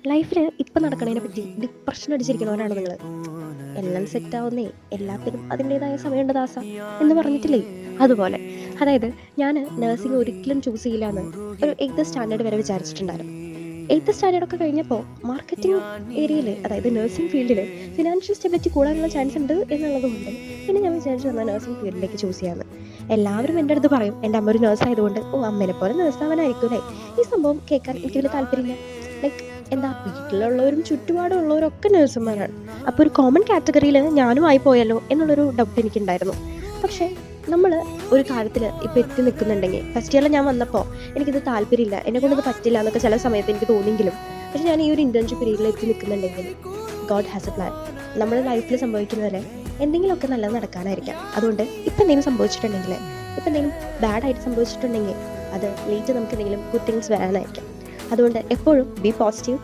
ലൈഫിൽ ഇപ്പം നടക്കണതിനെ പറ്റി ഡിപ്രഷൻ അടിച്ചിരിക്കണവരാണ് നിങ്ങൾ. എല്ലാം സെറ്റാവുന്നേ, എല്ലാത്തിനും അതിൻ്റെതായ സമയമുണ്ട് ദാസ എന്ന് പറഞ്ഞിട്ടില്ലേ? അതുപോലെ അതായത് ഞാൻ നഴ്സിംഗ് ഒരിക്കലും ചൂസ് ചെയ്യില്ല എന്ന് ഒരു 8th സ്റ്റാൻഡേർഡ് വരെ വിചാരിച്ചിട്ടുണ്ടായിരുന്നു. 8th സ്റ്റാൻഡേർഡൊക്കെ കഴിഞ്ഞപ്പോൾ മാർക്കറ്റിംഗ് ഏരിയയിൽ, അതായത് നഴ്സിംഗ് ഫീൽഡിൽ ഫിനാൻഷ്യൽ സ്റ്റെബിലിറ്റി കൂടാനുള്ള ചാൻസ് ഉണ്ട് എന്നുള്ളത് കൊണ്ട് പിന്നെ ഞാൻ വിചാരിച്ചു എന്നാൽ നഴ്സിംഗ് ഫീൽഡിലേക്ക് ചൂസ് ചെയ്യാമെന്ന്. എല്ലാവരും എൻ്റെ അടുത്ത് പറയും, എൻ്റെ അമ്മ ഒരു നേഴ്സ് ആയതുകൊണ്ട് അമ്മേനെ പോലെ നേഴ്സാവാനായിരിക്കും അല്ലേ. ഈ സംഭവം കേൾക്കാൻ എനിക്ക് വലിയ താല്പര്യമില്ല. ലൈക്ക് എന്താ, വീട്ടിലുള്ളവരും ചുറ്റുപാടുള്ളവരൊക്കെ നേഴ്സുമാരാണ്. അപ്പോൾ ഒരു കോമൺ കാറ്റഗറിയിൽ ഞാനും ആയി പോയല്ലോ എന്നുള്ളൊരു ഡൗട്ട് എനിക്കുണ്ടായിരുന്നു. പക്ഷേ നമ്മൾ ഒരു കാര്യത്തിൽ ഇപ്പോൾ എത്തി നിൽക്കുന്നുണ്ടെങ്കിൽ, ഫസ്റ്റ് ഇയറിൽ ഞാൻ വന്നപ്പോൾ എനിക്കിത് താല്പര്യമില്ല, എന്നെക്കൊണ്ടത് പറ്റില്ല എന്നൊക്കെ ചില സമയത്ത് എനിക്ക് തോന്നിയെങ്കിലും, പക്ഷേ ഞാൻ ഈ ഒരു ഇൻറ്റേൺഷിപ്പ് പീരീഡിൽ എത്തി നിൽക്കുന്നുണ്ടെങ്കിൽ ഗോഡ് ഹാസ് എ പ്ലാൻ. നമ്മുടെ ലൈഫിൽ സംഭവിക്കുന്നതിൽ എന്തെങ്കിലുമൊക്കെ നല്ലത് നടക്കാനായിരിക്കാം. അതുകൊണ്ട് ഇപ്പം എന്തെങ്കിലും സംഭവിച്ചിട്ടുണ്ടെങ്കിൽ, ഇപ്പം എന്തെങ്കിലും ബാഡായിട്ട് സംഭവിച്ചിട്ടുണ്ടെങ്കിൽ അത് ലേറ്റ് നമുക്ക് എന്തെങ്കിലും ഗുഡ് തിങ്സ് വരാനായിരിക്കാം. അതുകൊണ്ട് എപ്പോഴും ബി പോസിറ്റീവ്,